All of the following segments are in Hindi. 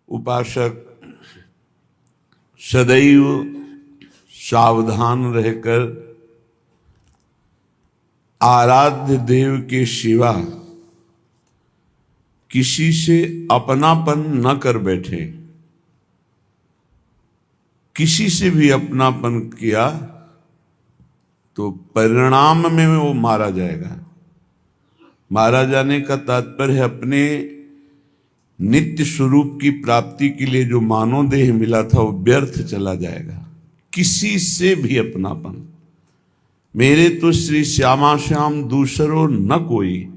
उपासक सदैव सावधान रहकर आराध्य देव के सिवा किसी से अपनापन न कर बैठे। किसी से भी अपनापन किया तो परिणाम में वो मारा जाएगा। मारा जाने का तात्पर्य अपने नित्य स्वरूप की प्राप्ति के लिए जो मानव देह मिला था वो व्यर्थ चला जाएगा। किसी से भी अपनापन, मेरे तो श्री श्यामा श्याम दूसरो न कोई।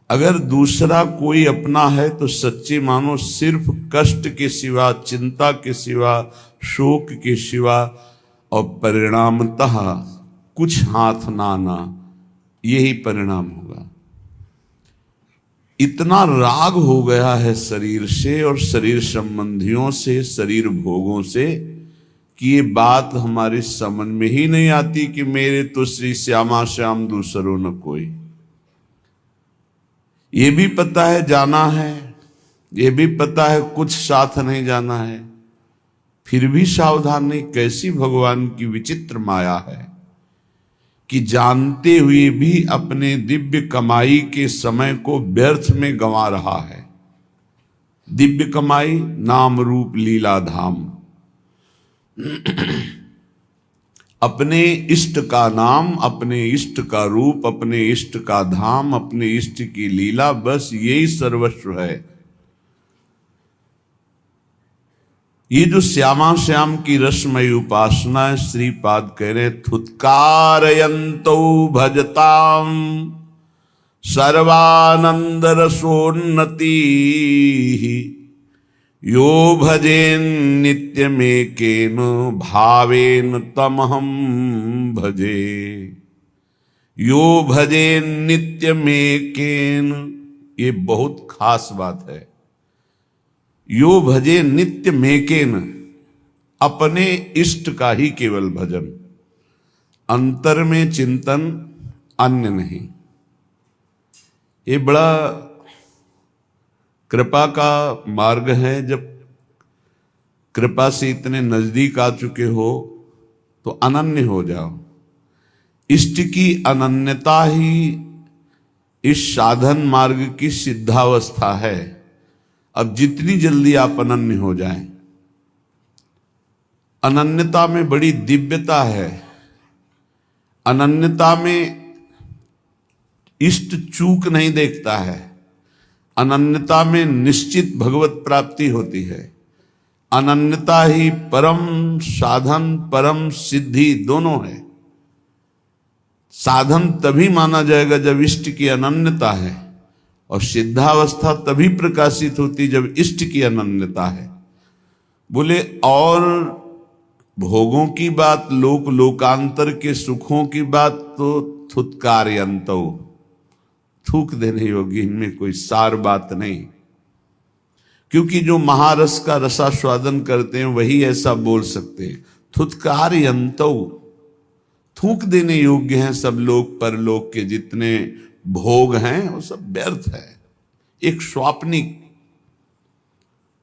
अगर दूसरा कोई अपना है तो सच्चे मानो सिर्फ कष्ट के सिवा, चिंता के सिवा, शोक के सिवा और परिणामतः कुछ हाथ ना आना, यही परिणाम होगा। इतना राग हो गया है शरीर से और शरीर संबंधियों से, शरीर भोगों से, कि ये बात हमारी समझ में ही नहीं आती कि मेरे तो श्री श्यामा श्याम दूसरो न कोई। ये भी पता है जाना है, ये भी पता है कुछ साथ नहीं जाना है, फिर भी सावधान नहीं। कैसी भगवान की विचित्र माया है कि जानते हुए भी अपने दिव्य कमाई के समय को व्यर्थ में गंवा रहा है। दिव्य कमाई, नाम रूप लीला धाम। अपने इष्ट का नाम, अपने इष्ट का रूप, अपने इष्ट का धाम, अपने इष्ट की लीला, बस यही सर्वस्व है। ये जो श्यामा श्याम की रसमयी उपासना है, श्रीपाद कह रहे थुत्कारयन्तो भजताम सर्वानंद रसोन्नति यो भजेन नित्यमेकेन भावेन तमहम भजे। यो भजेन नित्यमेकेन, ये बहुत खास बात है। यो भजे नित्य मेकेन, अपने इष्ट का ही केवल भजन, अंतर में चिंतन, अन्य नहीं। ये बड़ा कृपा का मार्ग है। जब कृपा से इतने नजदीक आ चुके हो तो अनन्य हो जाओ। इष्ट की अनन्यता ही इस साधन मार्ग की सिद्धावस्था है। अब जितनी जल्दी आप अनन्य हो जाएं, अनन्यता में बड़ी दिव्यता है। अनन्यता में इष्ट चूक नहीं देखता है। अनन्यता में निश्चित भगवत प्राप्ति होती है। अनन्यता ही परम साधन, परम सिद्धि दोनों है। साधन तभी माना जाएगा जब इष्ट की अनन्यता है, और सिद्धावस्था तभी प्रकाशित होती जब इष्ट की अनन्यता है। बोले और भोगों की बात, लोक लोकांतर के सुखों की बात तो थुत्कारयन्तो, थूक देने योगी, इनमें कोई सार बात नहीं। क्योंकि जो महारस का रसास्वादन करते हैं वही ऐसा बोल सकते हैं। थुत्कारयन्तो, थूक देने योग्य हैं सब लोग परलोक के जितने भोग हैं, वो सब व्यर्थ है। एक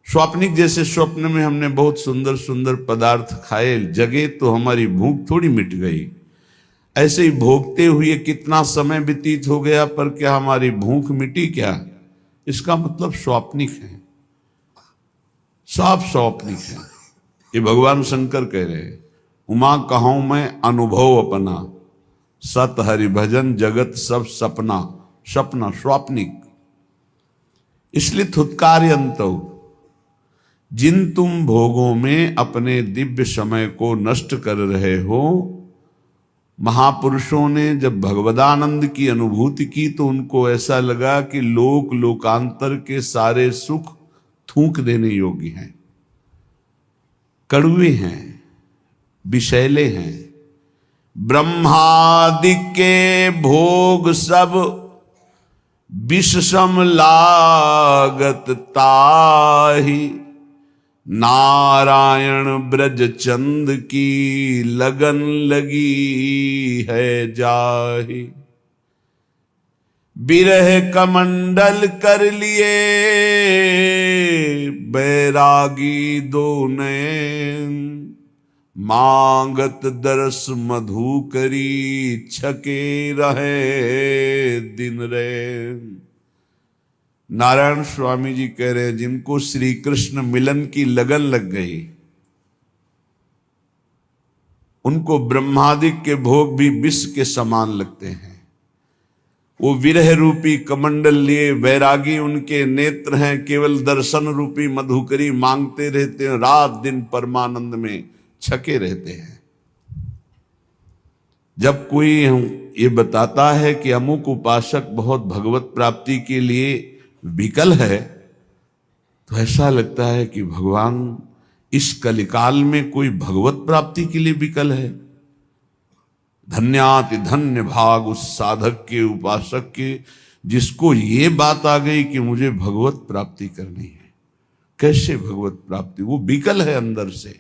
स्वाप्निक जैसे स्वप्न में हमने बहुत सुंदर सुंदर पदार्थ खाए, जगे तो हमारी भूख थोड़ी मिट गई। ऐसे ही भोगते हुए कितना समय व्यतीत हो गया, पर क्या हमारी भूख मिटी क्या? इसका मतलब स्वाप्निक है, सब स्वाप्निक है। ये भगवान शंकर कह रहे हैं, उमा कहूं मैं अनुभव अपना, सत हरि भजन जगत सब सपना। सपना स्वाप्निक। इसलिए थुत्कारयन्तो, जिन तुम भोगों में अपने दिव्य समय को नष्ट कर रहे हो, महापुरुषों ने जब भगवदानंद की अनुभूति की तो उनको ऐसा लगा कि लोक लोकांतर के सारे सुख थूक देने योग्य हैं, कड़वे हैं, विषैले हैं। ब्रह्मादि के भोग सब विष सम लागत ताहि, नारायण ब्रज चंद की लगन लगी है जाहि। बिरह कमंडल कर लिए बैरागी दो नयन, मांगत दरस मधु करी छके रहे दिन रैन। नारायण स्वामी जी कह रहे हैं जिनको श्री कृष्ण मिलन की लगन लग गई, उनको ब्रह्मादिक के भोग भी विष के समान लगते हैं। वो विरह रूपी कमंडल लिए वैरागी उनके नेत्र हैं, केवल दर्शन रूपी मधुकरी मांगते रहते हैं, रात दिन परमानंद में छके रहते हैं। जब कोई ये बताता है कि अमुक उपासक बहुत भगवत प्राप्ति के लिए विकल है, तो ऐसा लगता है कि भगवान इस कलिकाल में कोई भगवत प्राप्ति के लिए विकल है। धन्याति धन्य भाग उस साधक के, उपासक के, जिसको ये बात आ गई कि मुझे भगवत प्राप्ति करनी है। कैसे भगवत प्राप्ति? वो विकल है अंदर से।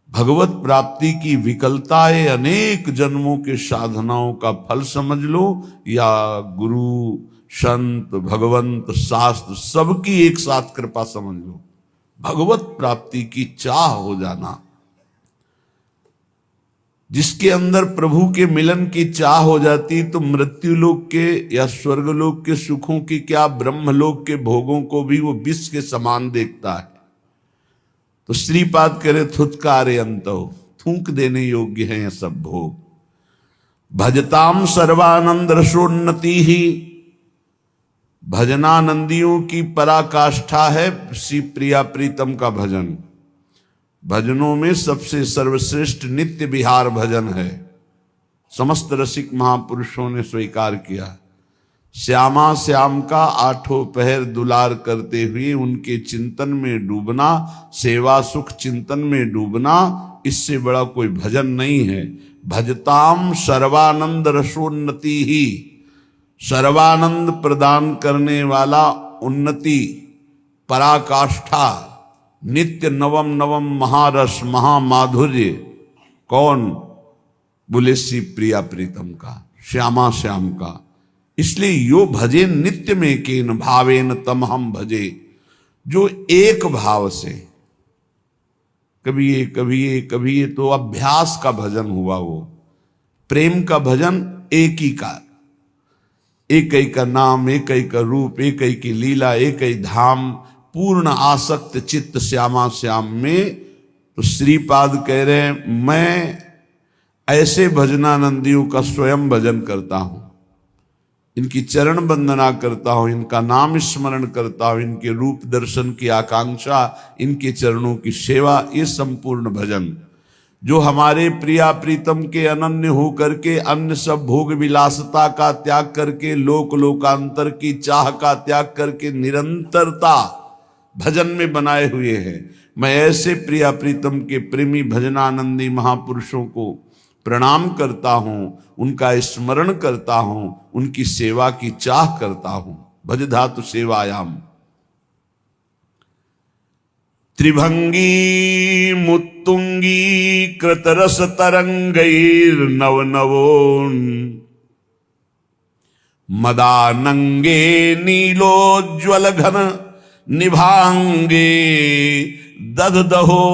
भगवत प्राप्ति की विकलताएं अनेक जन्मों के साधनाओं का फल समझ लो, या गुरु संत भगवंत शास्त्र सबकी एक साथ कृपा समझ लो। भगवत प्राप्ति की चाह हो जाना, जिसके अंदर प्रभु के मिलन की चाह हो जाती, तो मृत्यु लोक के या स्वर्गलोक के सुखों की क्या, ब्रह्मलोक के भोगों को भी वो विष के समान देखता है। तो श्रीपाद करे थुत्कारे अंतो, थूक देने योग्य हैं ये सब भोग। भजताम सर्वानंद रसोन्नति ही, भजनानंदियों की पराकाष्ठा है श्री प्रिया प्रीतम का भजन। भजनों में सबसे सर्वश्रेष्ठ नित्य विहार भजन है। समस्त रसिक महापुरुषों ने स्वीकार किया। श्यामा श्याम का आठों पहर दुलार करते हुए उनके चिंतन में डूबना, सेवा सुख चिंतन में डूबना, इससे बड़ा कोई भजन नहीं है। भजताम सर्वानंद रसोन्नति ही, सर्वानंद प्रदान करने वाला, उन्नति पराकाष्ठा, नित्य नवम नवम महारस महामाधुर्य। कौन? बोले श्री प्रिया प्रीतम का, श्यामा श्याम का। इसलिए यो भजे नित्य में केन भावेन तम हम भजे, जो एक भाव से, कभी ये कभी ये कभी ये, तो अभ्यास का भजन हुआ। वो प्रेम का भजन एक ही का, एक ही का नाम, एक ही का रूप, एक ही की लीला, एक ही धाम, पूर्ण आसक्त चित्त श्यामा श्याम में। तो श्रीपाद कह रहे हैं मैं ऐसे भजनानंदियों का स्वयं भजन करता हूं, इनकी चरण वंदना करता हूं, इनका नाम स्मरण करता हूं, इनके रूप दर्शन की आकांक्षा, इनके चरणों की सेवा, ये संपूर्ण भजन जो हमारे प्रिया प्रीतम के अनन्य हो करके, अन्य सब भोग विलासता का त्याग करके, लोक लोकांतर की चाह का त्याग करके निरंतरता भजन में बनाए हुए हैं। मैं ऐसे प्रिया प्रीतम के प्रेमी भजनानंदी महापुरुषों को प्रणाम करता हूं, उनका स्मरण करता हूं, उनकी सेवा की चाह करता हूं। भज धातु सेवायाम। त्रिभंगी मुत्तुंगी कृतरस तरंगैर नव नवोन, मदानंगे नीलोज्वल घन निभांगे, दधदहो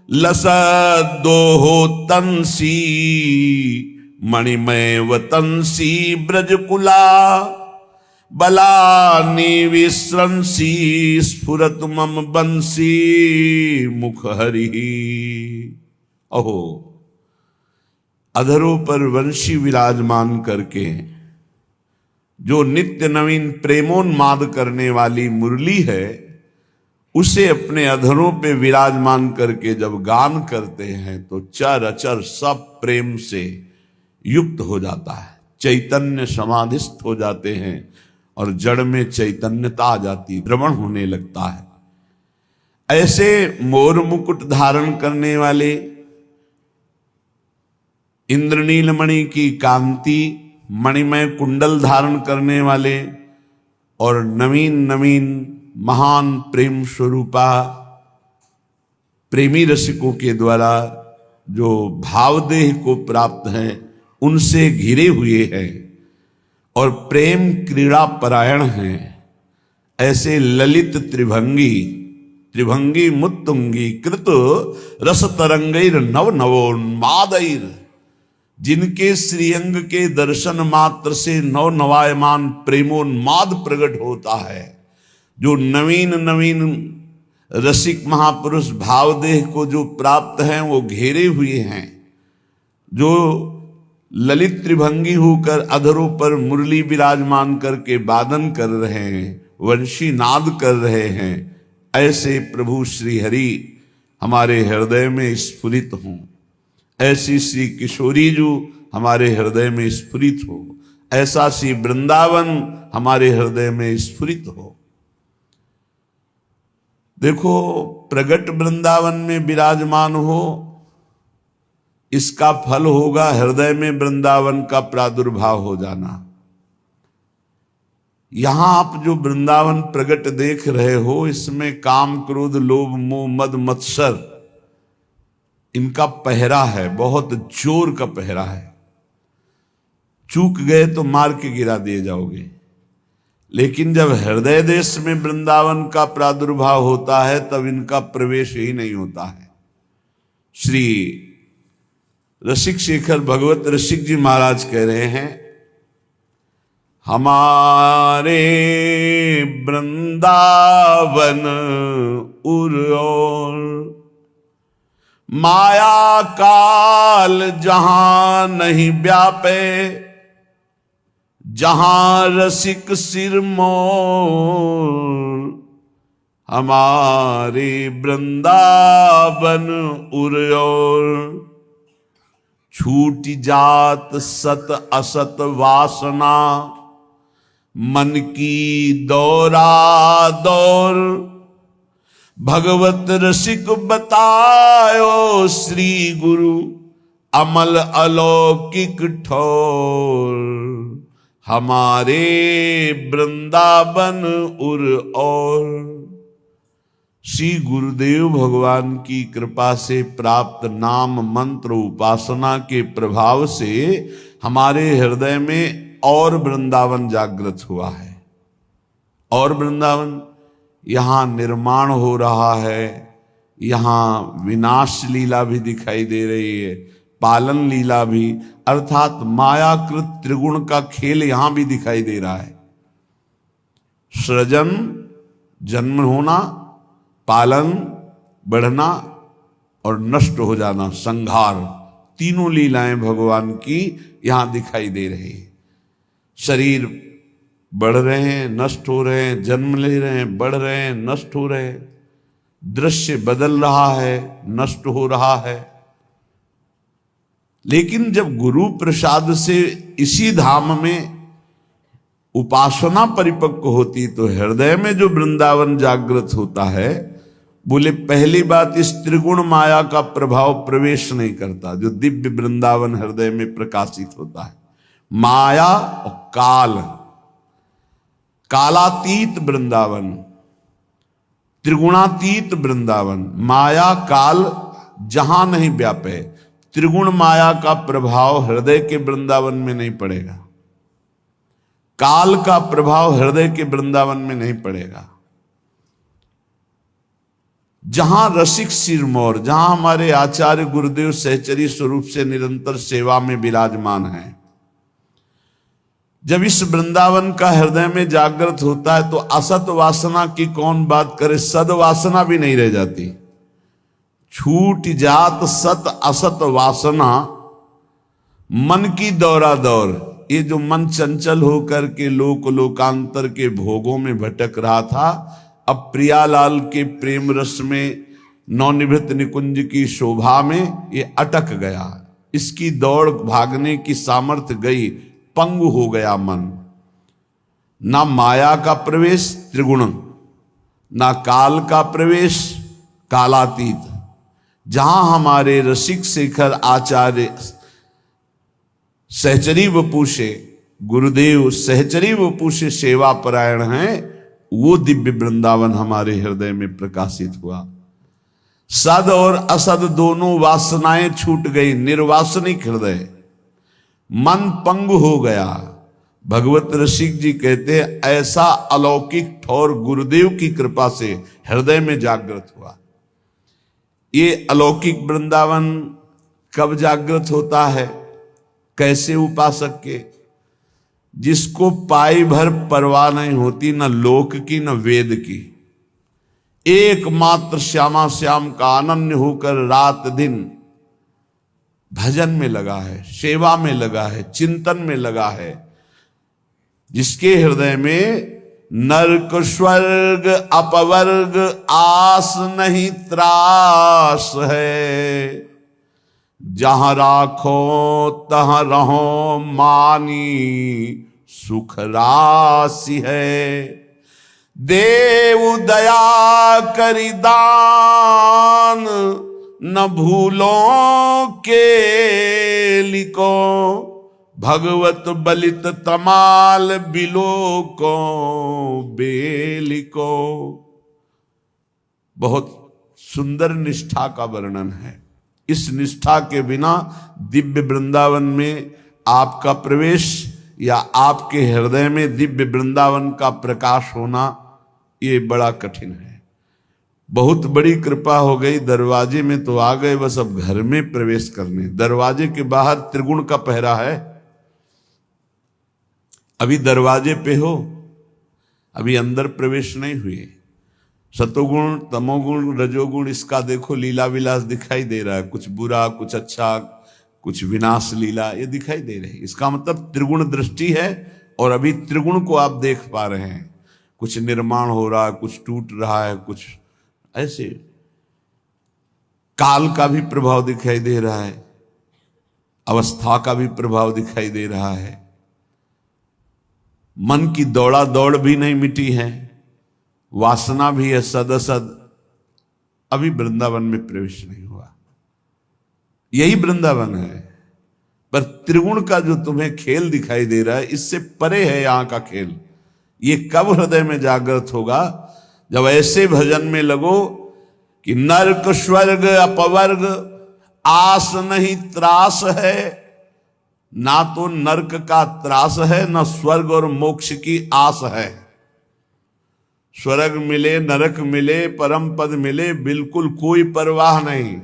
लसदोहो तंसी, मणिमय वतंसी ब्रजकुला, बलानि विस्रंसी, स्फुरत मम बंसी मुख हरि। अहो, अधरों पर वंशी विराजमान करके जो नित्य नवीन प्रेमोन्माद करने वाली मुरली है, उसे अपने अधरों पे विराजमान करके जब गान करते हैं तो चर अचर सब प्रेम से युक्त हो जाता है, चैतन्य समाधिस्थ हो जाते हैं और जड़ में चैतन्यता आ जाती, भ्रमण होने लगता है। ऐसे मोर मुकुट धारण करने वाले, इंद्रनीलमणि की कांति, मणिमय कुंडल धारण करने वाले और नवीन नवीन महान प्रेम स्वरूपा प्रेमी रसिकों के द्वारा जो भावदेह को प्राप्त हैं, उनसे घिरे हुए हैं और प्रेम क्रीड़ा परायण हैं, ऐसे ललित त्रिभंगी मुत्तुंगी कृत रस तरंगैर नव नवोन्मादैर, जिनके श्रीअंग के दर्शन मात्र से नव नवायमान प्रेमोन्माद प्रकट होता है, जो नवीन नवीन रसिक महापुरुष भावदेह को जो प्राप्त हैं वो घेरे हुए हैं, जो ललित त्रिभंगी होकर अधरों पर मुरली विराजमान करके वादन कर रहे हैं, वंशी नाद कर रहे हैं, ऐसे प्रभु श्री हरि हमारे हृदय में स्फुरित हों, ऐसी श्री किशोरी जो हमारे हृदय में स्फुरित हो, ऐसा श्री वृंदावन हमारे हृदय में स्फुरित हो। देखो, प्रगट वृंदावन में विराजमान हो, इसका फल होगा हृदय में वृंदावन का प्रादुर्भाव हो जाना। यहां आप जो वृंदावन प्रगट देख रहे हो, इसमें काम क्रोध लोभ मोह मद मत्सर इनका पहरा है, बहुत जोर का पहरा है। चूक गए तो मार के गिरा दिए जाओगे। लेकिन जब हृदय देश में वृंदावन का प्रादुर्भाव होता है, तब इनका प्रवेश ही नहीं होता है। श्री रसिक शेखर भगवत रसिक जी महाराज कह रहे हैं, हमारे वृंदावन उर और माया काल जहां नहीं व्यापे, जहां रसिक सिर मोर, हमारे वृंदावन उर और छूट जात सत असत वासना, मन की दौरा दौर, भगवत रसिक बतायो श्री गुरु अमल अलौकिक ठोर, हमारे वृंदावन उर और। श्री गुरुदेव भगवान की कृपा से प्राप्त नाम मंत्र उपासना के प्रभाव से हमारे हृदय में और वृंदावन जागृत हुआ है। और वृंदावन यहां निर्माण हो रहा है, यहां विनाश लीला भी दिखाई दे रही है, पालन लीला भी, अर्थात मायाकृत त्रिगुण का खेल यहां भी दिखाई दे रहा है। सृजन, जन्म होना, पालन, बढ़ना और नष्ट हो जाना, संहार, तीनों लीलाएं भगवान की यहां दिखाई दे रही है। शरीर बढ़ रहे हैं, नष्ट हो रहे हैं, जन्म ले रहे हैं, बढ़ रहे हैं, नष्ट हो रहे हैं, दृश्य बदल रहा है, नष्ट हो रहा है। लेकिन जब गुरु प्रसाद से इसी धाम में उपासना परिपक्व होती तो हृदय में जो वृंदावन जागृत होता है, बोले पहली बात, इस त्रिगुण माया का प्रभाव प्रवेश नहीं करता, जो दिव्य वृंदावन हृदय में प्रकाशित होता है। माया और काल, कालातीत वृंदावन, त्रिगुणातीत वृंदावन, माया काल जहां नहीं व्यापे, त्रिगुण माया का प्रभाव हृदय के वृंदावन में नहीं पड़ेगा, काल का प्रभाव हृदय के वृंदावन में नहीं पड़ेगा। जहां रसिक सिरमौर, जहां हमारे आचार्य गुरुदेव सहचरी स्वरूप से निरंतर सेवा में विराजमान हैं, जब इस वृंदावन का हृदय में जागृत होता है तो असत वासना की कौन बात करे, सद वासना भी नहीं रह जाती। छूट जात सत असत वासना, मन की दौरा दौर, ये जो मन चंचल होकर के लोकांतर के भोगों में भटक रहा था, अब प्रियालाल के प्रेम रस में, नवनिभृत निकुंज की शोभा में ये अटक गया। इसकी दौड़ भागने की सामर्थ्य गई, पंगु हो गया मन। ना माया का प्रवेश त्रिगुण, ना काल का प्रवेश कालातीत। जहां हमारे रसिक शेखर आचार्य सहचरी वपु से, गुरुदेव सहचरी वपु से सेवा परायण हैं, वो दिव्य वृंदावन हमारे हृदय में प्रकाशित हुआ। सद और असद दोनों वासनाएं छूट गई, निर्वासनिक हृदय, मन पंगु हो गया, भगवत रसिक जी कहते हैं ऐसा अलौकिक ठौर गुरुदेव की कृपा से हृदय में जागृत हुआ। ये अलौकिक वृंदावन कब जागृत होता है? कैसे? उपासक के, जिसको पाई भर परवाह नहीं होती, न लोक की न वेद की, एकमात्र श्यामा श्याम का अनन्य होकर रात दिन भजन में लगा है, सेवा में लगा है, चिंतन में लगा है, जिसके हृदय में नरक स्वर्ग अपवर्ग आस नहीं त्रास है, जहां राखो तहां रहो मानी सुख राशि है, देव दया करि दान न भूलो के लिको, भगवत बलित तमाल बिलो को बेलिको। बहुत सुंदर निष्ठा का वर्णन है। इस निष्ठा के बिना दिव्य वृंदावन में आपका प्रवेश या आपके हृदय में दिव्य वृंदावन का प्रकाश होना ये बड़ा कठिन है। बहुत बड़ी कृपा हो गई, दरवाजे में तो आ गए, बस अब घर में प्रवेश करने। दरवाजे के बाहर त्रिगुण का पहरा है, अभी दरवाजे पे हो, अभी अंदर प्रवेश नहीं हुए। सतोगुण तमोगुण रजोगुण इसका देखो लीला विलास दिखाई दे रहा है, कुछ बुरा कुछ अच्छा कुछ विनाश लीला ये दिखाई दे रही। इसका मतलब त्रिगुण दृष्टि है और अभी त्रिगुण को आप देख पा रहे हैं। कुछ निर्माण हो रहा है, कुछ टूट रहा है, कुछ ऐसे काल का भी प्रभाव दिखाई दे रहा है, अवस्था का भी प्रभाव दिखाई दे रहा है। मन की दौड़ा दौड़ भी नहीं मिटी है, वासना भी है सदसद, अभी वृंदावन में प्रवेश नहीं हुआ। यही वृंदावन है, पर त्रिगुण का जो तुम्हें खेल दिखाई दे रहा है इससे परे है यहां का खेल। ये कब हृदय में जागृत होगा? जब ऐसे भजन में लगो कि नरक स्वर्ग अपवर्ग आस नहीं त्रास है, ना तो नरक का त्रास है न स्वर्ग और मोक्ष की आस है। स्वर्ग मिले नरक मिले परम पद मिले बिल्कुल कोई परवाह नहीं।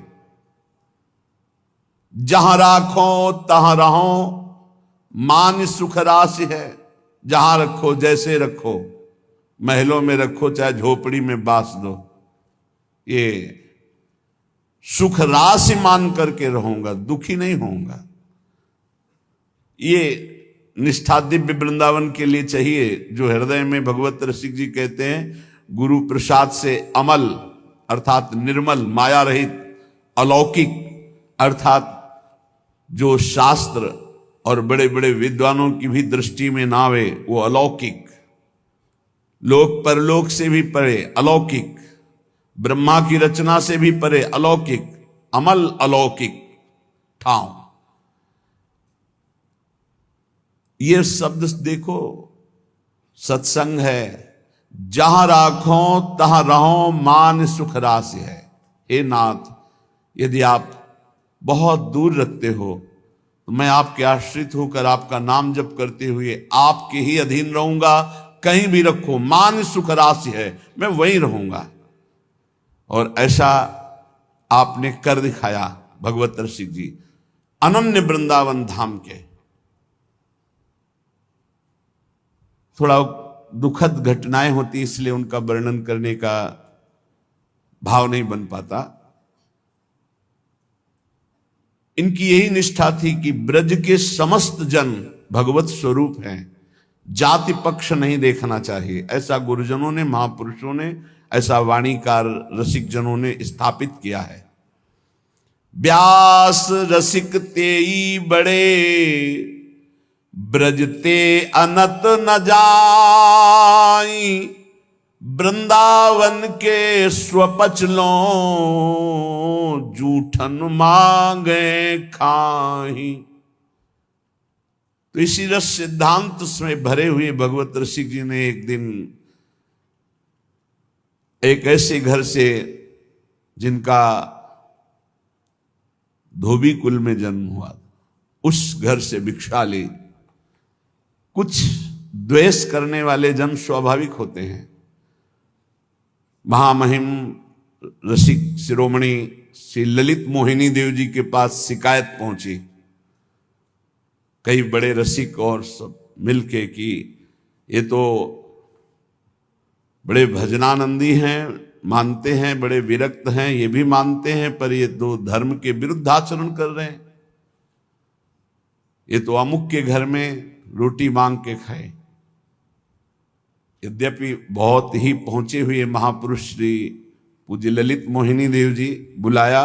जहां राखो तहां रहो मान सुख राशि है, जहां रखो जैसे रखो, महलों में रखो चाहे झोपड़ी में बास दो, ये सुख राशि मान करके रहूंगा, दुखी नहीं होऊंगा। ये निष्ठा दिव्य वृंदावन के लिए चाहिए, जो हृदय में भगवत रसिक जी कहते हैं गुरु प्रसाद से अमल अर्थात निर्मल माया रहित अलौकिक अर्थात जो शास्त्र और बड़े बड़े विद्वानों की भी दृष्टि में ना आवे वो अलौकिक, लोक परलोक से भी परे अलौकिक, ब्रह्मा की रचना से भी परे अलौकिक, अमल अलौकिक ठाव। ये शब्द देखो, सत्संग है, जहां राखो तहां रहो मान सुख राशि है। हे नाथ, यदि आप बहुत दूर रखते हो तो मैं आपके आश्रित होकर आपका नाम जप करते हुए आपके ही अधीन रहूंगा। कहीं भी रखो, मान सुख राशि है, मैं वहीं रहूंगा। और ऐसा आपने कर दिखाया भगवत रसिक जी, अनन्य वृंदावन धाम के। थोड़ा दुखद घटनाएं होती इसलिए उनका वर्णन करने का भाव नहीं बन पाता। इनकी यही निष्ठा थी कि ब्रज के समस्त जन भगवत स्वरूप हैं, जाति पक्ष नहीं देखना चाहिए। ऐसा गुरुजनों ने, महापुरुषों ने, ऐसा वाणीकार रसिक जनों ने स्थापित किया है। व्यास रसिक तेई बड़े ब्रजते अनत न जाई, वृंदावन के स्वपचलों जूठन मांगे खाही। तो इसी रस सिद्धांत में भरे हुए भगवत रसिक जी ने एक दिन एक ऐसे घर से जिनका धोबी कुल में जन्म हुआ, उस घर से भिक्षा ली कुछ द्वेष करने वाले जन स्वाभाविक होते हैं। महामहिम रसिक शिरोमणि श्री ललित मोहिनी देव जी के पास शिकायत पहुंची, कई बड़े रसिक और सब मिलके कि ये तो बड़े भजनानंदी हैं, मानते हैं, बड़े विरक्त हैं, ये भी मानते हैं, पर ये तो धर्म के विरुद्ध आचरण कर रहे हैं। ये तो अमुक के घर में रोटी मांग के खाए। यद्यपि बहुत ही पहुंचे हुए महापुरुष श्री पूज्य ललित मोहिनी देव जी बुलाया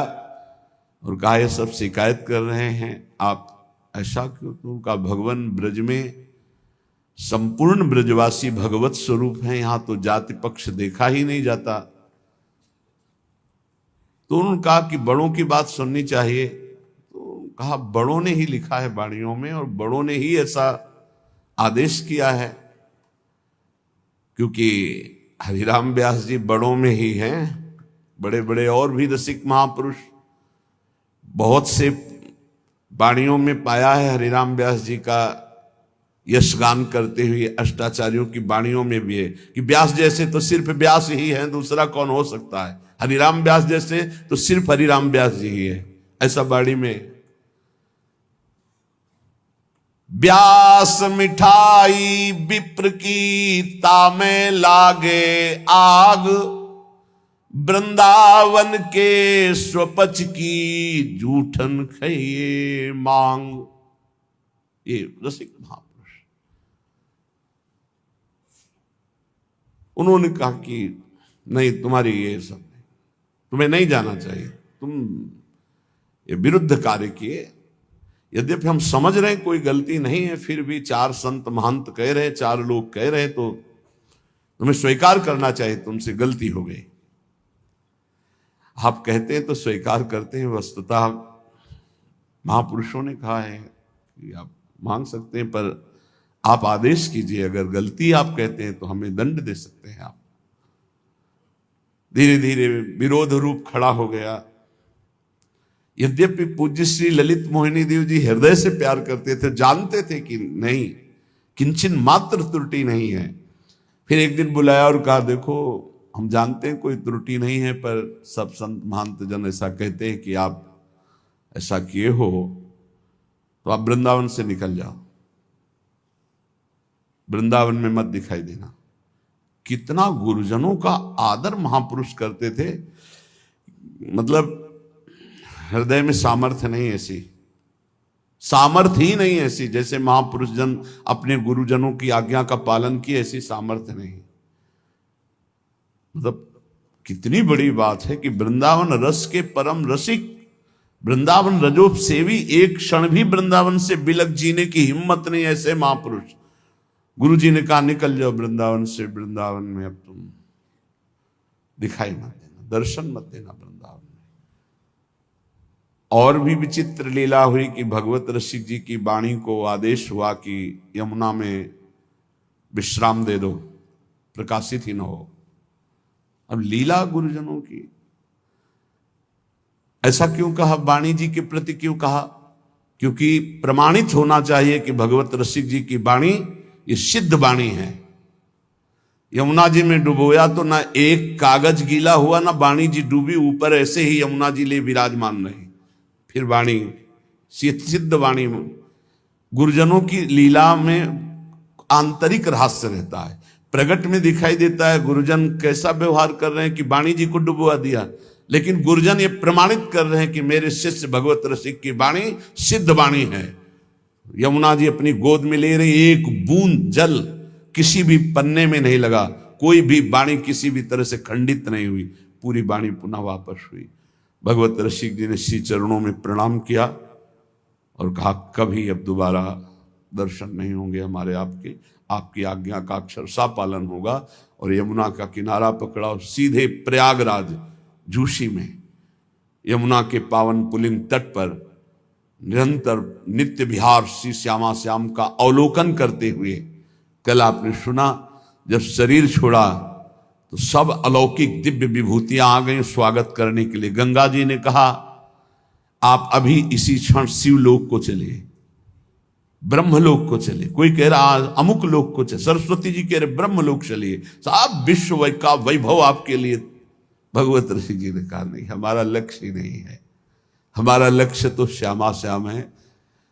और कहा ये सब शिकायत कर रहे हैं, आप ऐसा क्यों? तो का भगवान ब्रज में संपूर्ण ब्रजवासी भगवत स्वरूप हैं, यहां तो जाति पक्ष देखा ही नहीं जाता। तो उन्होंने कहा कि बड़ों की बात सुननी चाहिए। तो कहा बड़ों ने ही लिखा है वाणियों में और बड़ों ने ही ऐसा आदेश किया है, क्योंकि हरिराम व्यास जी बड़ों में ही हैं। बड़े बड़े और भी रसिक महापुरुष बहुत से वाणियों में पाया है हरिराम व्यास जी का यशगान करते हुए। अष्टाचार्यों की वाणियों में भी है कि व्यास जैसे तो सिर्फ व्यास ही है, दूसरा कौन हो सकता है। हरिराम व्यास जैसे तो सिर्फ हरिराम व्यास जी ही है, ऐसा वाणी में। व्यास मिठाई विप्र की तामे लागे आग, वृंदावन के स्वपच की जूठन खइए मांग। ये रसिक महापुरुष उन्होंने कहा कि नहीं, तुम्हारी ये सब नहीं, तुम्हें नहीं जाना चाहिए, तुम ये विरुद्ध कार्य किए। यद्यपि हम समझ रहे हैं कोई गलती नहीं है, फिर भी चार संत महंत कह रहे, चार लोग कह रहे, तो तुम्हें स्वीकार करना चाहिए तुमसे गलती हो गई। आप कहते हैं तो स्वीकार करते हैं, वस्तुतः महापुरुषों ने कहा है कि आप मांग सकते हैं, पर आप आदेश कीजिए, अगर गलती आप कहते हैं तो हमें दंड दे सकते हैं आप। धीरे धीरे विरोध रूप खड़ा हो गया। यद्यपि पूज्य श्री ललित मोहिनी देव जी हृदय से प्यार करते थे, जानते थे कि नहीं, किंचन मात्र त्रुटि नहीं है। फिर एक दिन बुलाया और कहा देखो, हम जानते हैं कोई त्रुटि नहीं है, पर सब संत महंत जन ऐसा कहते हैं कि आप ऐसा किए हो, तो आप वृंदावन से निकल जाओ, वृंदावन में मत दिखाई देना। कितना गुरुजनों का आदर महापुरुष करते थे, मतलब हृदय में सामर्थ्य नहीं ऐसी, सामर्थ्य ही नहीं ऐसी, जैसे महापुरुष जन अपने गुरुजनों की आज्ञा का पालन किए, ऐसी सामर्थ्य नहीं। मतलब कितनी बड़ी बात है कि वृंदावन रस के परम रसिक, वृंदावन रजोप सेवी, एक क्षण भी वृंदावन से बिलक जीने की हिम्मत नहीं, ऐसे महापुरुष। गुरु जी ने कहा निकल जाओ वृंदावन से, वृंदावन में अब तुम दिखाई मत देना, दर्शन मत देना वृंदावन में। और भी विचित्र लीला हुई कि भगवत रसिक जी की वाणी को आदेश हुआ कि यमुना में विश्राम दे दो, प्रकाशित ही न हो। अब लीला गुरुजनों की, ऐसा क्यों कहा, वाणी जी के प्रति क्यों कहा? क्योंकि प्रमाणित होना चाहिए कि भगवत रसिक जी की वाणी ये सिद्ध वाणी है। यमुना जी में डुबोया तो ना एक कागज गीला हुआ, ना वाणी जी डूबी, ऊपर ऐसे ही यमुना जी ले विराजमान रही। फिर वाणी सिद्ध वाणी में गुरुजनों की लीला में आंतरिक रहस्य रहता है, प्रगट में दिखाई देता है गुरुजन कैसा व्यवहार कर रहे हैं कि वाणी जी को डुबवा दिया, लेकिन गुरुजन ये प्रमाणित कर रहे हैं कि मेरे शिष्य भगवत रसिक की वाणी सिद्ध वाणी है। यमुना जी अपनी गोद में ले रही, एक बूंद जल किसी भी पन्ने में नहीं लगा, कोई भी वाणी किसी भी तरह से खंडित नहीं हुई, पूरी वाणी पुनः वापस हुई। भगवत रसिक जी ने श्री चरणों में प्रणाम किया और कहा कभी अब दोबारा दर्शन नहीं होंगे हमारे आपके, आपकी आज्ञा का अक्षरशः पालन होगा। और यमुना का किनारा पकड़ा और सीधे प्रयागराज झूसी में यमुना के पावन पुलिन तट पर निरंतर नित्य विहार श्री श्यामा श्याम का अवलोकन करते हुए, कल आपने सुना जब शरीर छोड़ा तो सब अलौकिक दिव्य विभूतियां आ गई स्वागत करने के लिए। गंगा जी ने कहा आप अभी इसी क्षण शिवलोक को चलिए, ब्रह्मलोक को चले, कोई कह रहा अमुक लोक को चले, सरस्वती जी कह रहे ब्रह्मलोक चलिए, साहब विश्व का वैभव आपके लिए। भगवत ऋषि जी ने कहा नहीं, हमारा लक्ष्य ही नहीं है, हमारा लक्ष्य तो श्यामा श्याम है।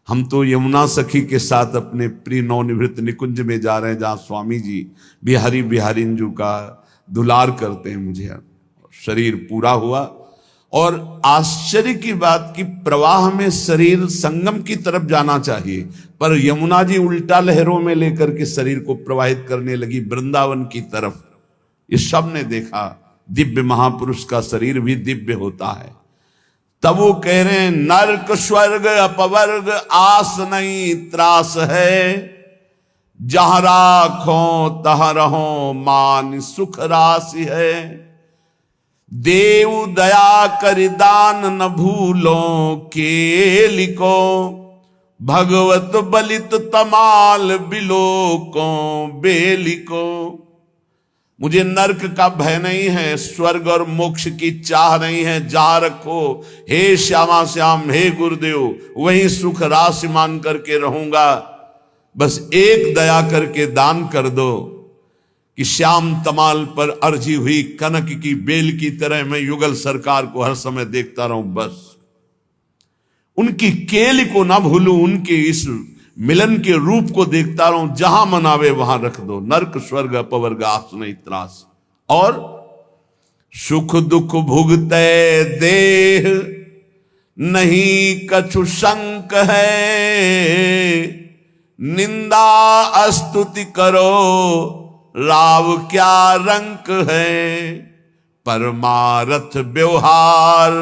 हम तो यमुना सखी के साथ अपने प्रिय नवनिवृत्त निकुंज में जा रहे हैं, जहाँ स्वामी जी बिहारी बिहारिंजू का दुलार करते हैं। मुझे शरीर पूरा हुआ और आश्चर्य की बात कि प्रवाह में शरीर संगम की तरफ जाना चाहिए, पर यमुना जी उल्टा लहरों में लेकर के शरीर को प्रवाहित करने लगी वृंदावन की तरफ। इस सब ने देखा दिव्य महापुरुष का शरीर भी दिव्य होता है। तब वो कह रहे हैं नरक स्वर्ग अपवर्ग आस नहीं त्रास है, जहां राखो तह रहो मान सुख राशि है। देव दया कर दान न भूलो के लिको, भगवत बलित तमाल बिलोको बेलिको। मुझे नरक का भय नहीं है, स्वर्ग और मोक्ष की चाह नहीं है, जा रखो हे श्यामा श्याम, हे गुरुदेव, वहीं सुख राशि मान करके रहूंगा। बस एक दया करके दान कर दो कि श्याम तमाल पर अर्जी हुई कनक की बेल की तरह मैं युगल सरकार को हर समय देखता रहूं, बस उनकी केल को ना भूलूं, उनके इस मिलन के रूप को देखता रहूं, जहां मनावे वहां रख दो। नरक स्वर्ग अपवर्ग आस नहीं त्रास। और सुख दुख भुगते देह नहीं कछु शंक है, निंदा स्तुति करो राव क्या रंक है। परमारथ व्यवहार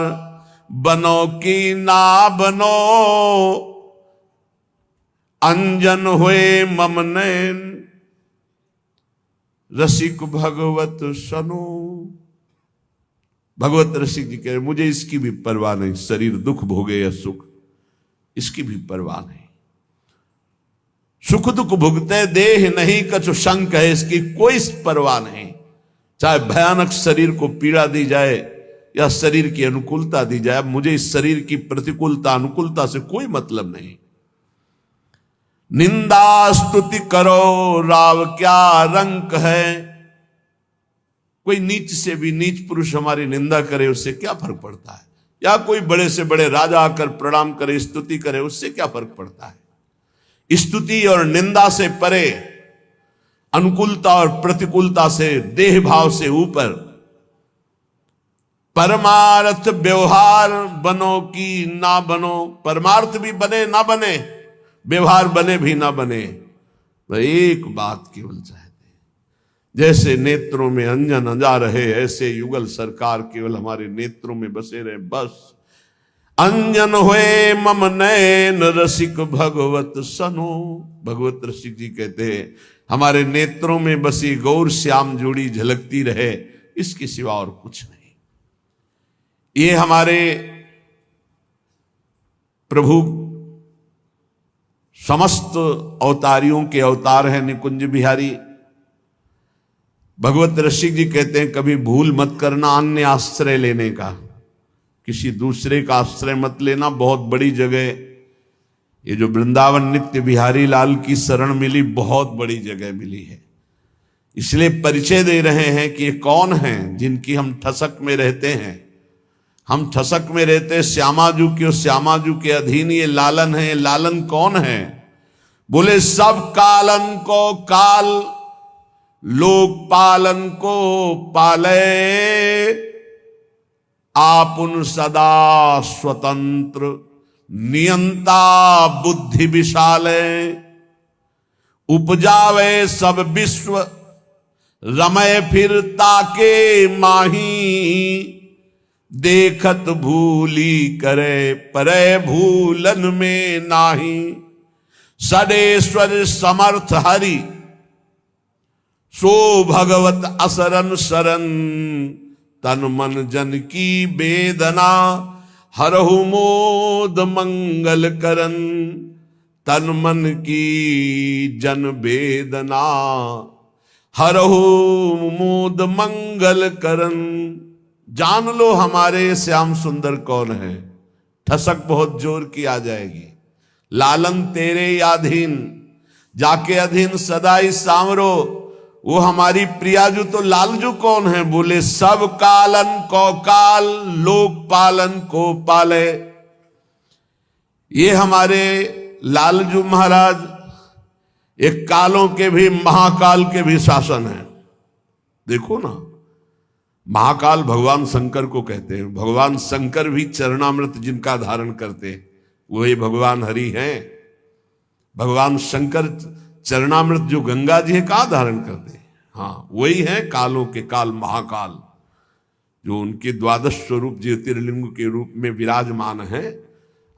बनो कि ना बनो, अंजन हुए मम नैन रसिक भगवत सनो। भगवत रसिक जी कह रहे मुझे इसकी भी परवाह नहीं, शरीर दुख भोगे या सुख, इसकी भी परवाह नहीं। सुख दुख भुगते देह नहीं कछु शंक है, इसकी कोई परवाह नहीं। चाहे भयानक शरीर को पीड़ा दी जाए या शरीर की अनुकूलता दी जाए, मुझे इस शरीर की प्रतिकूलता अनुकूलता से कोई मतलब नहीं। निंदा स्तुति करो राव क्या रंक है। कोई नीच से भी नीच पुरुष हमारी निंदा करे उससे क्या फर्क पड़ता है, या कोई बड़े से बड़े राजा आकर प्रणाम करे स्तुति करे उससे क्या फर्क पड़ता है। स्तुति और निंदा से परे, अनुकूलता और प्रतिकूलता से, देह भाव से ऊपर परमार्थ व्यवहार बनो कि ना बनो। परमार्थ भी बने ना बने, व्यवहार बने भी ना बने, तो एक बात केवल चाहते हैं, जैसे नेत्रों में अंजन अंजा रहे ऐसे युगल सरकार केवल हमारे नेत्रों में बसे रहे। बस अंजन हुए मम नैन रसिक भगवत सनो। भगवत रसिक जी कहते हैं हमारे नेत्रों में बसी गौर श्याम जोड़ी झलकती रहे, इसके सिवा और कुछ नहीं। ये हमारे प्रभु समस्त अवतारियों के अवतार हैं निकुंज बिहारी। भगवत रसिक जी कहते हैं कभी भूल मत करना अन्य आश्रय लेने का, किसी दूसरे का आश्रय मत लेना। बहुत बड़ी जगह ये जो वृंदावन नित्य बिहारी लाल की शरण मिली, बहुत बड़ी जगह मिली है। इसलिए परिचय दे रहे हैं कि ये कौन हैं जिनकी हम ठसक में रहते हैं। हम ठसक में रहते श्यामाजू के, श्यामाजू के अधीन ये लालन है। लालन कौन है? बोले सब कालन को काल, लोक पालन को पाले, आपुन सदा स्वतंत्र नियंता बुद्धि विशाले। उपजावे सब विश्व रमय फिर ताके माही, देखत भूली करे परे भूलन में नाही। सडेश्वर समर्थ हरि सो भगवत असरन शरण, तन मन जन की वेदना हरहु मोद मंगल करन। तन मन की जन वेदना हरहु मोद मंगल करन। जान लो हमारे श्याम सुंदर कौन है। ठसक बहुत जोर की आ जाएगी, लालन तेरे अधीन, जाके अधीन सदाई सांवरो। वो हमारी प्रियाजू तो लालजू कौन है? बोले सब कालन को काल, लोक पालन को पाले। ये हमारे लालजू महाराज एक कालों के भी महाकाल के भी शासन है। देखो ना, महाकाल भगवान शंकर को कहते हैं। भगवान शंकर भी चरणामृत जिनका धारण करते हैं वही भगवान हरि हैं। भगवान शंकर चरणामृत जो गंगा जी है कहाँ धारण करते हैं? हाँ, वही है कालों के काल महाकाल, जो उनके द्वादश स्वरूप ज्योतिर्लिंग के रूप में विराजमान है।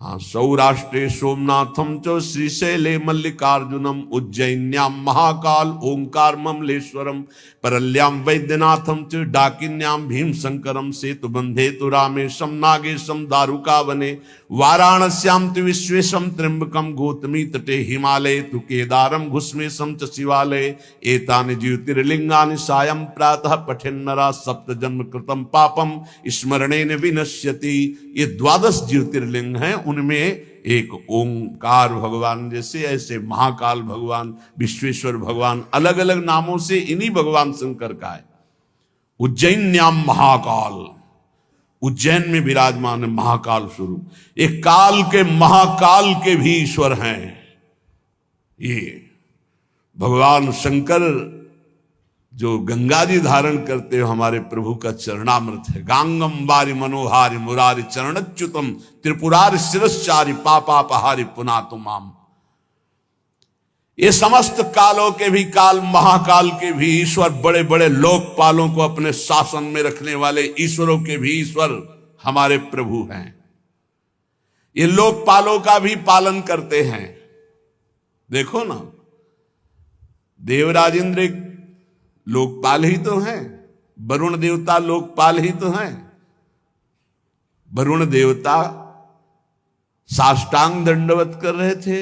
हाँ, सौराष्ट्रे सोमनाथम च श्रीशैले मल्लिकार्जुनम, उज्जैन्याम महाकाल ओंकार ममलेश्वरम, परल्याम वैद्यनाथम च डाकिन्याम भीम शंकरम, सेतु बंधे तु रामेशम नागेशम दारुकावने, वाराणस्याम तु विश्वेशम त्र्यंबकम, गौतमी तटे हिमालय तु केदारम, घुस्मेशम च शिवालय, एतानि ज्योतिर्लिंगानि सायं प्रातः पठेन्नरा, सप्त जन्म कृतम पापम स्मरणेन विनश्यति। ये द्वादश ज्योतिर्लिंग हैं, उनमें एक ओंकार भगवान जैसे, ऐसे महाकाल भगवान, विश्वेश्वर भगवान, अलग अलग नामों से इन्हीं भगवान शंकर का है। उज्जैन्याम महाकाल, उज्जैन में विराजमान है महाकाल स्वरूप। एक काल के महाकाल के भी ईश्वर हैं ये भगवान शंकर। जो गंगा जी धारण करते हो हमारे प्रभु का चरणामृत है। गांगम वारि मनोहारि मुरारि चरणच्युतम, त्रिपुरारि शिरश्चारि पापापहारि पुनातुमाम। ये समस्त कालों के भी काल, महाकाल के भी ईश्वर, बड़े बड़े लोकपालों को अपने शासन में रखने वाले ईश्वरों के भी ईश्वर हमारे प्रभु हैं। ये लोकपालों का भी पालन करते हैं। देखो ना, देवराज इंद्र लोकपाल ही तो हैं, वरुण देवता लोकपाल ही तो हैं। वरुण देवता साष्टांग दंडवत कर रहे थे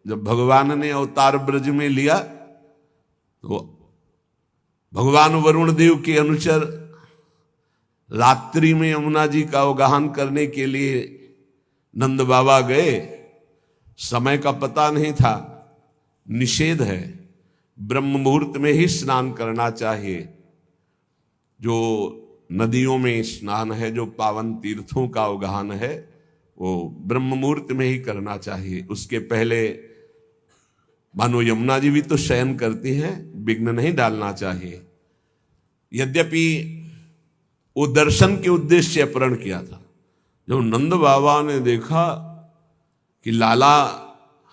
जब भगवान ने अवतार ब्रज में लिया, तो भगवान वरुण देव के अनुचर रात्रि में यमुना जी का अवगाहन करने के लिए नंद बाबा गए। समय का पता नहीं था, निषेध है, ब्रह्म मुहूर्त में ही स्नान करना चाहिए। जो नदियों में स्नान है, जो पावन तीर्थों का अवगाहन है, वो ब्रह्म मुहूर्त में ही करना चाहिए। उसके पहले मानो यमुना जी भी तो शयन करती हैं, विघ्न नहीं डालना चाहिए। यद्यपि वो दर्शन के उद्देश्य से अपहरण किया था। जब नंद बाबा ने देखा कि लाला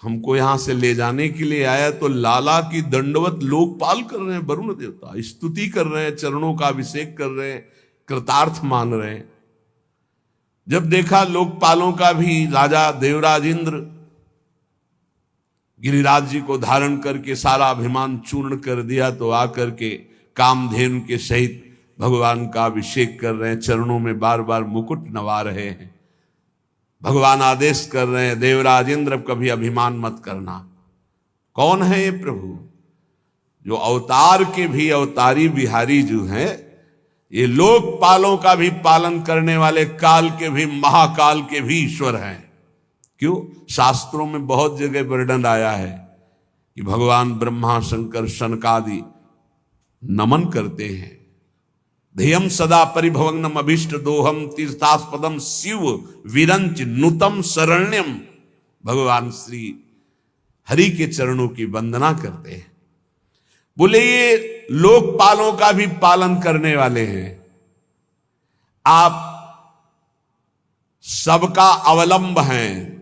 हमको यहां से ले जाने के लिए आया, तो लाला की दंडवत लोकपाल कर रहे हैं, वरुण देवता स्तुति कर रहे हैं, चरणों का अभिषेक कर रहे हैं, कृतार्थ मान रहे हैं। जब देखा लोकपालों का भी राजा देवराज इंद्र गिरिराज जी को धारण करके सारा अभिमान चूर्ण कर दिया, तो आकर के कामधेनु के सहित भगवान का अभिषेक कर रहे हैं, चरणों में बार बार मुकुट नवा रहे हैं। भगवान आदेश कर रहे हैं, देवराज इंद्र कभी अभिमान मत करना। कौन है ये प्रभु? जो अवतार के भी अवतारी बिहारी जो हैं, ये लोकपालों का भी पालन करने वाले, काल के भी महाकाल के भी ईश्वर हैं। क्यों? शास्त्रों में बहुत जगह वर्णन आया है कि भगवान ब्रह्मा शंकर शनकादि नमन करते हैं। ध्येयम सदा परिभवग्नम अभीष्ट दोहम तीर्थास्पदम शिव विरंच नुतम शरण्यम। भगवान श्री हरि के चरणों की वंदना करते हैं। बोले ये लोकपालों का भी पालन करने वाले हैं। आप सबका अवलंब हैं।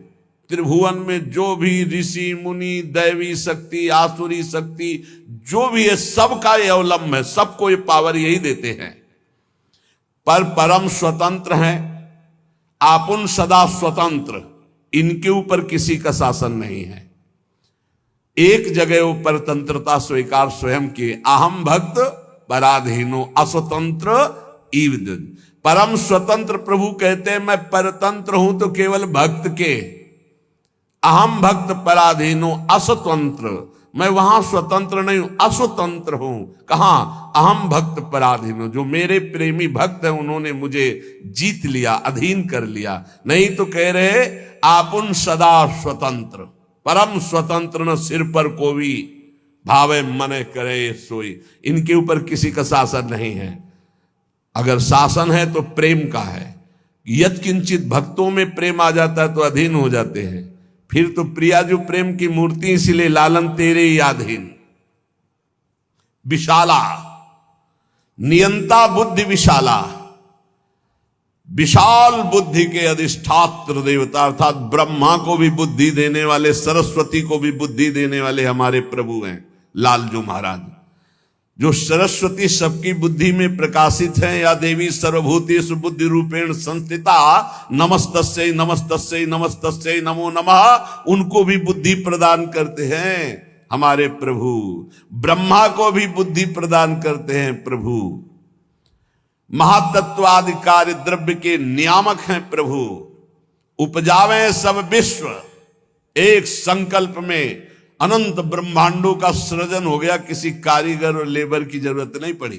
त्रिभुवन में जो भी ऋषि मुनि, दैवी शक्ति, आसुरी शक्ति, जो भी है, सबका ये अवलंब है, सबको ये पावर यही देते हैं। पर परम स्वतंत्र हैं, आपुन सदा स्वतंत्र, इनके ऊपर किसी का शासन नहीं है। एक जगह ऊपर तंत्रता स्वीकार स्वयं की, अहम भक्त पराधीनो अस्वतंत्र ईद। परम स्वतंत्र प्रभु कहते हैं मैं परतंत्र हूं तो केवल भक्त के, अहम भक्त पराधीनो अस्वतंत्र, मैं वहां स्वतंत्र नहीं हूं, अस्वतंत्र हूं। कहां? अहम भक्त पराधीन हूं। जो मेरे प्रेमी भक्त हैं उन्होंने मुझे जीत लिया, अधीन कर लिया। नहीं तो कह रहे आपुन सदा स्वतंत्र, परम स्वतंत्र न सिर पर कोई, भावे मने करे सोई। इनके ऊपर किसी का शासन नहीं है। अगर शासन है तो प्रेम का है। यत् किंचित भक्तों में प्रेम आ जाता है तो अधीन हो जाते हैं। फिर तो प्रिया जो प्रेम की मूर्ति, इसलिए लालन तेरे ही अधीन। विशाला, नियंता बुद्धि विशाला, विशाल बुद्धि के अधिष्ठात्र देवता अर्थात ब्रह्मा को भी बुद्धि देने वाले, सरस्वती को भी बुद्धि देने वाले हमारे प्रभु हैं लालजू महाराज। जो सरस्वती सबकी बुद्धि में प्रकाशित है, या देवी सर्वभूतेषु बुद्धि रूपेण संस्थिता, नमस्तस्यै नमस्तस्यै नमस्तस्यै नमो नमः, उनको भी बुद्धि प्रदान करते हैं हमारे प्रभु। ब्रह्मा को भी बुद्धि प्रदान करते हैं प्रभु। महातत्वादि कार्य द्रव्य के नियामक हैं प्रभु। उपजावे सब विश्व, एक संकल्प में अनंत ब्रह्मांडों का सृजन हो गया। किसी कारीगर और लेबर की जरूरत नहीं पड़ी।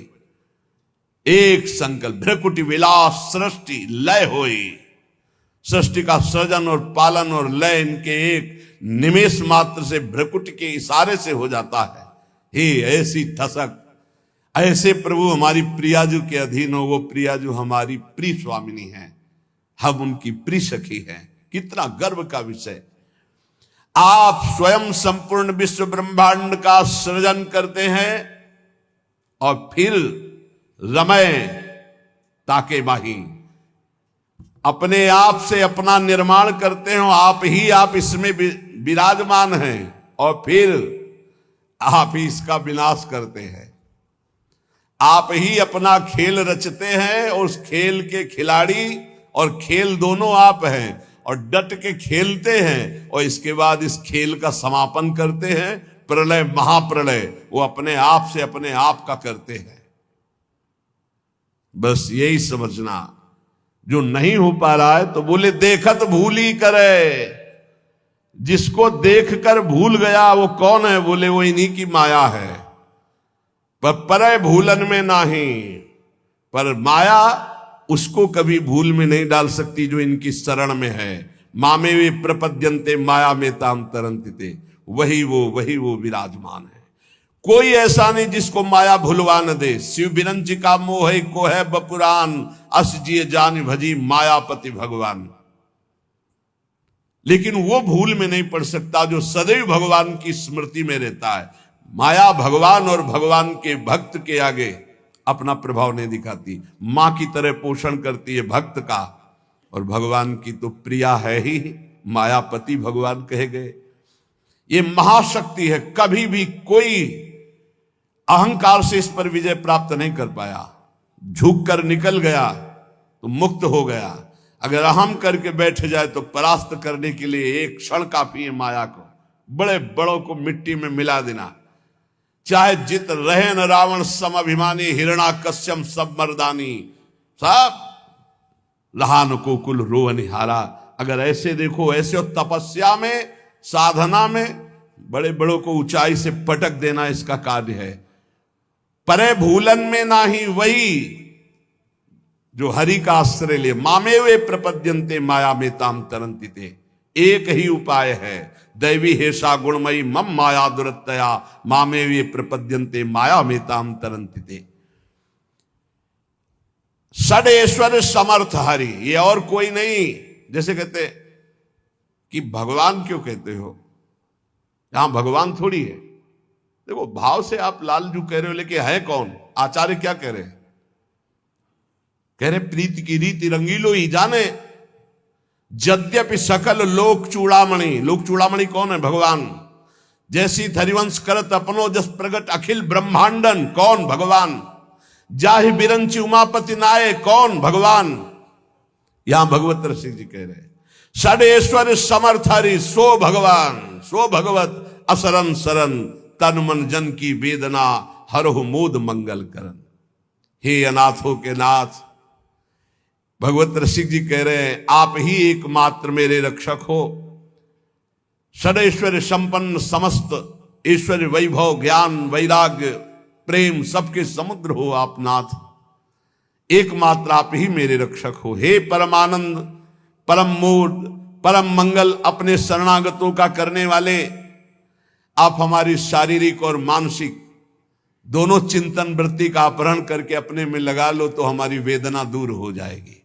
एक संकल्प, भ्रकुटी विलास सृष्टि लय हुई। सृष्टि का सृजन और पालन और लय इनके एक निमेष मात्र से, भ्रकुटी के इशारे से हो जाता है। हे ऐसी ठसक, ऐसे प्रभु हमारी प्रियाजू के अधीन हो। वो प्रियाजू हमारी प्रिय स्वामिनी है, हम उनकी प्रिय सखी हैं। कितना गर्व का विषय। आप स्वयं संपूर्ण विश्व ब्रह्मांड का सृजन करते हैं और फिर रमय ताके माही, अपने आप से अपना निर्माण करते हो। आप इसमें विराजमान हैं और फिर आप ही इसका विनाश करते हैं। आप ही अपना खेल रचते हैं और उस खेल के खिलाड़ी और खेल दोनों आप हैं, और डट के खेलते हैं और इसके बाद इस खेल का समापन करते हैं। प्रलय, महाप्रलय वो अपने आप से अपने आप का करते हैं। बस यही समझना। जो नहीं हो पा रहा है तो बोले देखत भूली करे। जिसको देखकर भूल गया वो कौन है? बोले वो इन्हीं की माया है। पर परय भूलन में नहीं, पर माया उसको कभी भूल में नहीं डाल सकती जो इनकी शरण में है। मामे वे प्रपद्यन्ते माया में ताम तरंतिते, वही वो विराजमान है। कोई ऐसा नहीं जिसको माया भुलवा न दे। शिव बिरंची का मोह को है बपुरान, अस जिए जान भजी मायापति भगवान। लेकिन वो भूल में नहीं पड़ सकता जो सदैव भगवान की स्मृति में रहता है। माया भगवान और भगवान के भक्त के आगे अपना प्रभाव नहीं दिखाती। मां की तरह पोषण करती है भक्त का, और भगवान की तो प्रिया है ही, मायापति भगवान कहे गए। ये महाशक्ति है। कभी भी कोई अहंकार से इस पर विजय प्राप्त नहीं कर पाया। झुक कर निकल गया तो मुक्त हो गया। अगर अहम करके बैठ जाए तो परास्त करने के लिए एक क्षण काफी है माया को। बड़े बड़ों को मिट्टी में मिला देना। चाहे जित रहे न रावण सम अभिमानी, हिरणा कश्यम सब मर्दानी, सब लहान को कुल रो निहारा। अगर ऐसे देखो, ऐसे तपस्या में, साधना में बड़े बड़ों को ऊंचाई से पटक देना इसका कार्य है। परे भूलन में नाही, वही जो हरि का आश्रय ले। मामे वे प्रपद्यन्ते माया में ताम तरंतिते। एक ही उपाय है, दैवी हेषा गुणमयी मम माया दुरत्तया मामे वे प्रपद्यन्ते माया में ताम तरंतिते। षडेश्वर समर्थ हरि, ये और कोई नहीं। जैसे कहते कि भगवान क्यों कहते हो, यहां भगवान थोड़ी है। देखो भाव से आप लालजू कह रहे हो, लेकिन है कौन? आचार्य क्या कह रहे? कह रहे प्रीति की रीति रंगीलो ही जाने, यद्यपि सकल लोक चूड़ामणि। लोक चूड़ामणि कौन है? भगवान। जैसी हरिवंश करत अपनो जस प्रगट अखिल ब्रह्मांडन, कौन? भगवान। जाहि बिरंची उमापति नाये, कौन? भगवान। यहां भगवत रसिक जी कह रहे षडेश्वर समर्थ हरि, सो भगवान, सो भगवत असरन सरन, तन मन जन की वेदना हरहु मोद मंगल करन। हे अनाथों के नाथ, भगवत रसिक जी कह रहे हैं आप ही एकमात्र मेरे रक्षक हो। षडेश्वर संपन्न समस्त ऐश्वर्य, वैभव, ज्ञान, वैराग्य, प्रेम सबके समुद्र हो आप नाथ, एकमात्र आप ही मेरे रक्षक हो। हे परमानंद, परम मोद, परम मंगल, अपने शरणागतों का करने वाले, आप हमारी शारीरिक और मानसिक दोनों चिंतन वृत्ति का अपहरण करके अपने में लगा लो तो हमारी वेदना दूर हो जाएगी।